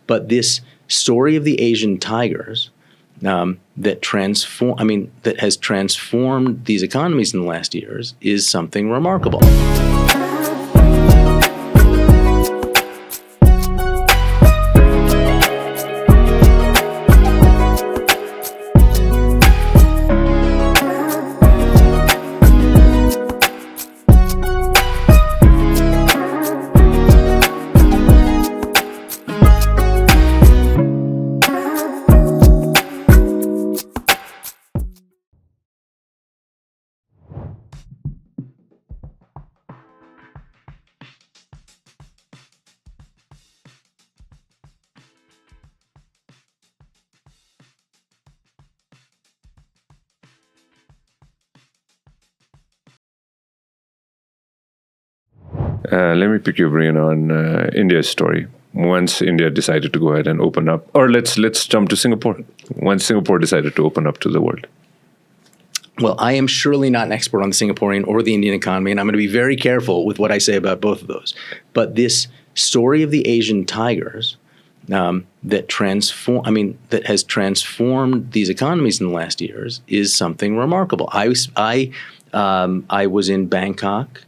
But this story of the Asian tigers that has transformed these economies in the last years is something remarkable. Let me pick your brain on India's story. Once India decided to go ahead and open up, or let's jump to Singapore. Once Singapore decided to open up to the world. Well, I am surely not an expert on the Singaporean or the Indian economy, and I'm going to be very careful with what I say about both of those. But this story of the Asian tigers that has transformed these economies in the last years is something remarkable. I was in Bangkok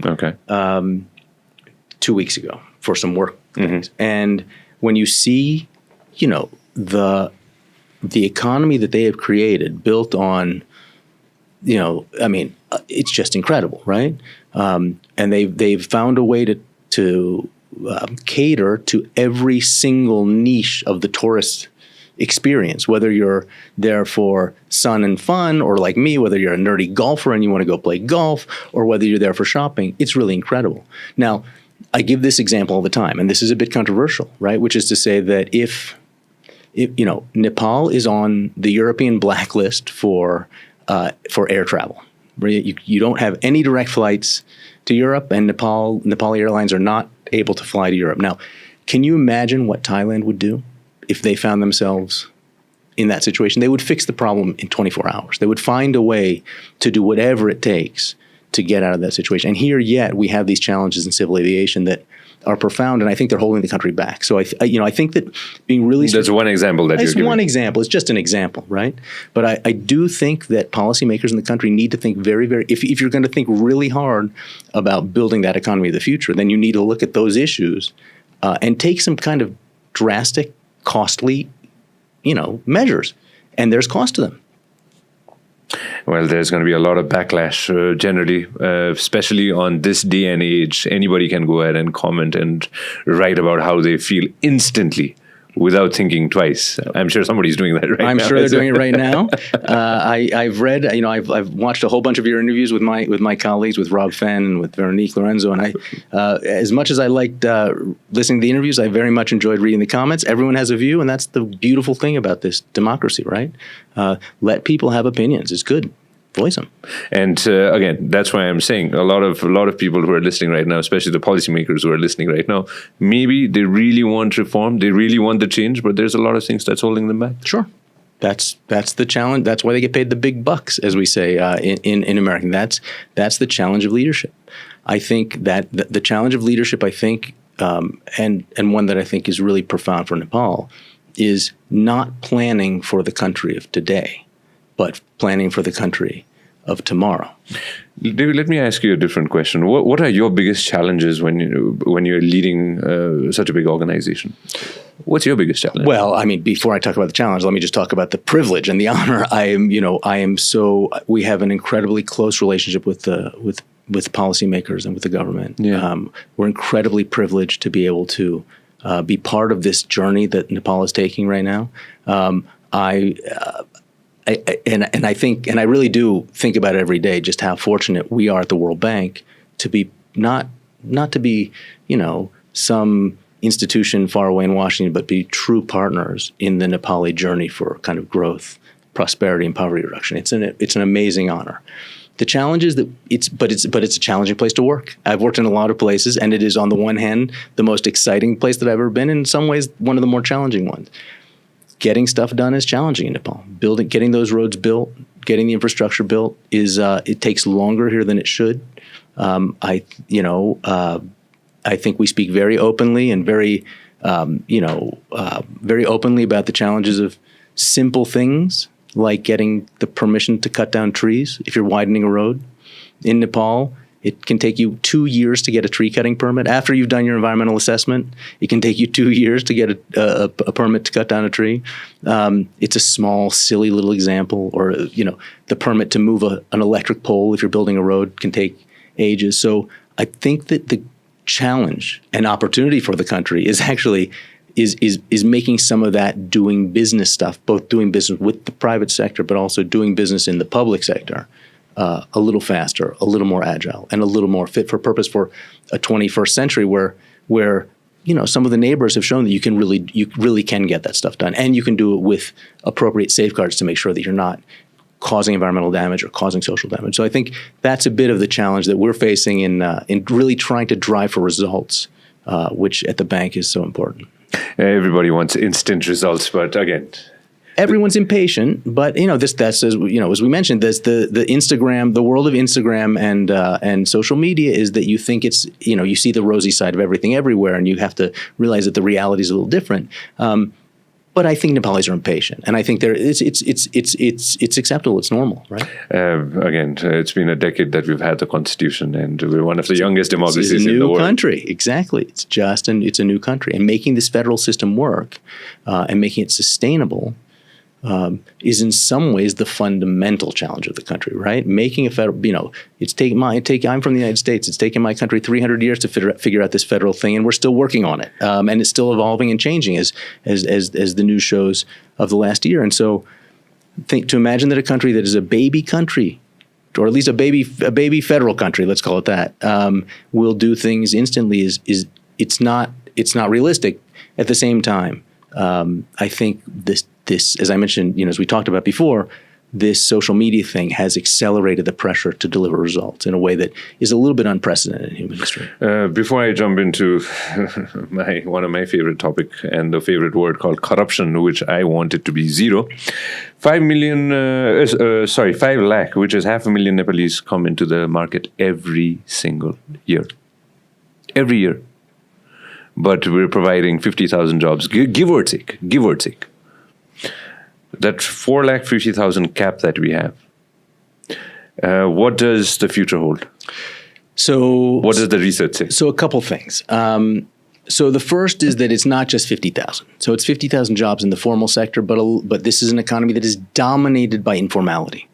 2 weeks ago for some work things, and when you see, the economy that they have created, built on, it's just incredible, right? And they've found a way to cater to every single niche of the tourist experience, whether you're there for sun and fun, or like me, whether you're a nerdy golfer and you want to go play golf, or whether you're there for shopping. It's really incredible. Now, I give this example all the time, and this is a bit controversial, right? Which is to say that if Nepal is on the European blacklist for air travel. You don't have any direct flights to Europe, and Nepali Airlines are not able to fly to Europe. Now, can you imagine what Thailand would do if they found themselves in that situation? They would fix the problem in 24 hours. They would find a way to do whatever it takes to get out of that situation. And here yet we have these challenges in civil aviation that are profound, and I think they're holding the country back. So I think that being really that's one example that you're giving. One example. It's just an example, right? But I do think that policymakers in the country need to think very, very. If you're going to think really hard about building that economy of the future, then you need to look at those issues and take some kind of drastic, costly, measures. And there's cost to them. Well, there's going to be a lot of backlash generally, especially on this day and age. Anybody can go ahead and comment and write about how they feel instantly without thinking twice. I'm sure somebody's doing that right now. I'm sure they're doing it right now. I've read, I've watched a whole bunch of your interviews with my colleagues, with Rob Fenn and with Veronique Lorenzo. And as much as I liked listening to the interviews, I very much enjoyed reading the comments. Everyone has a view, and that's the beautiful thing about this democracy, right? Let people have opinions. It's good. Voice them. And again, that's why I'm saying a lot of people who are listening right now, especially the policymakers who are listening right now, maybe they really want reform, they really want the change, but there's a lot of things that's holding them back. Sure. That's the challenge. That's why they get paid the big bucks, as we say in American. That's the challenge of leadership. I think that the challenge of leadership, and one that I think is really profound for Nepal, is not planning for the country of today, but planning for the country of tomorrow. David, let me ask you a different question. What are your biggest challenges when you're leading such a big organization? What's your biggest challenge? Well, before I talk about the challenge, let me just talk about the privilege and the honor. We have an incredibly close relationship with policymakers and with the government. Yeah. We're incredibly privileged to be able to be part of this journey that Nepal is taking right now. I really do think about it every day, just how fortunate we are at the World Bank to be not to be, some institution far away in Washington, but be true partners in the Nepali journey for kind of growth, prosperity, and poverty reduction. It's an amazing honor. The challenge is that it's a challenging place to work. I've worked in a lot of places, and it is on the one hand the most exciting place that I've ever been. In some ways, one of the more challenging ones. Getting stuff done is challenging in Nepal. Getting those roads built, getting the infrastructure built it takes longer here than it should. I think we speak very openly and very very openly about the challenges of simple things like getting the permission to cut down trees if you're widening a road. In Nepal, it can take you 2 years to get a tree cutting permit. After you've done your environmental assessment, it can take you 2 years to get a permit to cut down a tree. It's a small, silly little example. Or, the permit to move an electric pole if you're building a road can take ages. So I think that the challenge and opportunity for the country is actually is making some of that doing business stuff, both doing business with the private sector, but also doing business in the public sector, a little faster, a little more agile, and a little more fit for purpose for a 21st century where some of the neighbors have shown that you really can get that stuff done, and you can do it with appropriate safeguards to make sure that you're not causing environmental damage or causing social damage. So I think that's a bit of the challenge that we're facing in really trying to drive for results, which at the bank is so important. Everybody wants instant results, but again, everyone's impatient. But that's as we mentioned, there's the Instagram, the world of Instagram and social media is that you think it's you see the rosy side of everything everywhere, and you have to realize that the reality is a little different. But I think Nepalis are impatient, and I think it's acceptable. It's normal, right? Again, it's been a decade that we've had the constitution, and we're one of the youngest democracies in the world. It's a new country, exactly. It's a new country, and making this federal system work and making it sustainable is in some ways the fundamental challenge of the country, right? Making a federal, I'm from the United States. It's taken my country 300 years to figure out this federal thing, and we're still working on it. And it's still evolving and changing as the news shows of the last year. And so to imagine that a country that is a baby country, or at least a baby federal country, let's call it that, will do things instantly it's not realistic. At the same time, I think this, as I mentioned, as we talked about before, this social media thing has accelerated the pressure to deliver results in a way that is a little bit unprecedented in human history. Before I jump into one of my favorite topic and the favorite word called corruption, which I want it to be zero, 5 lakh, which is 500,000 Nepalese come into the market every single year. Every year. But we're providing 50,000 jobs, give or take. That 450,000 cap that we have, what does the future hold? So what does the research say? So a couple things. So the first is that it's not just 50,000. So it's 50,000 jobs in the formal sector, but this is an economy that is dominated by informality.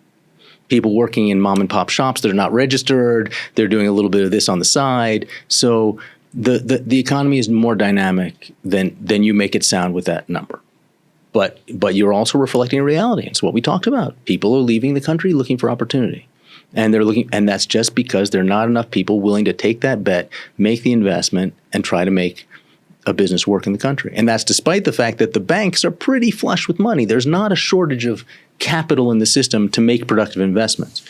People working in mom and pop shops that are not registered, they're doing a little bit of this on the side. So the economy is more dynamic than you make it sound with that number. But you're also reflecting a reality. It's what we talked about. People are leaving the country looking for opportunity. And and that's just because there are not enough people willing to take that bet, make the investment, and try to make a business work in the country. And that's despite the fact that the banks are pretty flush with money. There's not a shortage of capital in the system to make productive investments.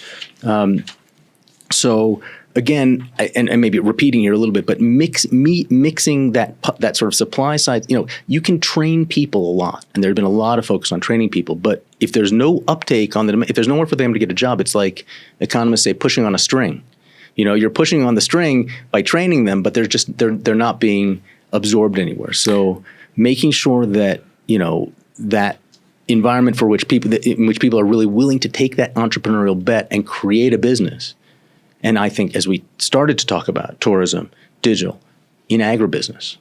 So again, and maybe repeating here a little bit, but mixing that sort of supply side, you can train people a lot, and there's been a lot of focus on training people. But if there's no uptake on if there's nowhere for them to get a job, it's like economists say pushing on a string. You're pushing on the string by training them, but they're not being absorbed anywhere. So making sure that that environment in which people are really willing to take that entrepreneurial bet and create a business. And I think as we started to talk about tourism, digital, in agribusiness,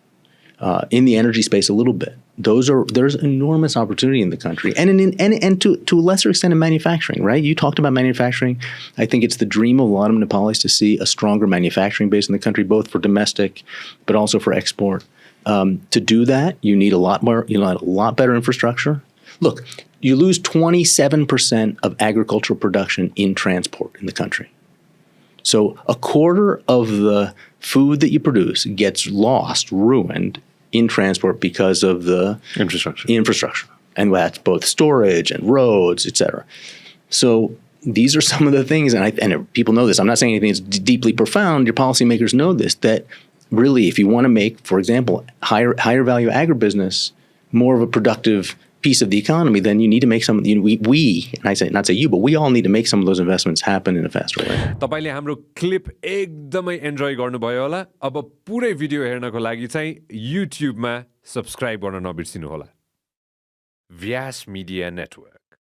in the energy space a little bit, there's enormous opportunity in the country, and to a lesser extent in manufacturing, right? You talked about manufacturing. I think it's the dream of a lot of Nepalis to see a stronger manufacturing base in the country, both for domestic, but also for export. To do that, you need a lot better infrastructure. Look, you lose 27% of agricultural production in transport in the country. So a quarter of the food that you produce gets ruined in transport because of the infrastructure. And that's both storage and roads, et cetera. So these are some of the things, and people know this. I'm not saying anything that's deeply profound. Your policymakers know this, that really if you want to make, for example, higher value agribusiness more of a productive piece of the economy, then you need to make some. We and I say not say you, but we all need to make some of those investments happen in a faster way. तपाईले हाम्रो clip एकदमै enjoy गर्नुभयो होला अब पुरै video हेर्नको लागि चाहिँ युट्युबमा सब्स्क्राइब गर्न नबिर्सिनु होला व्यास मिडिया नेटवर्क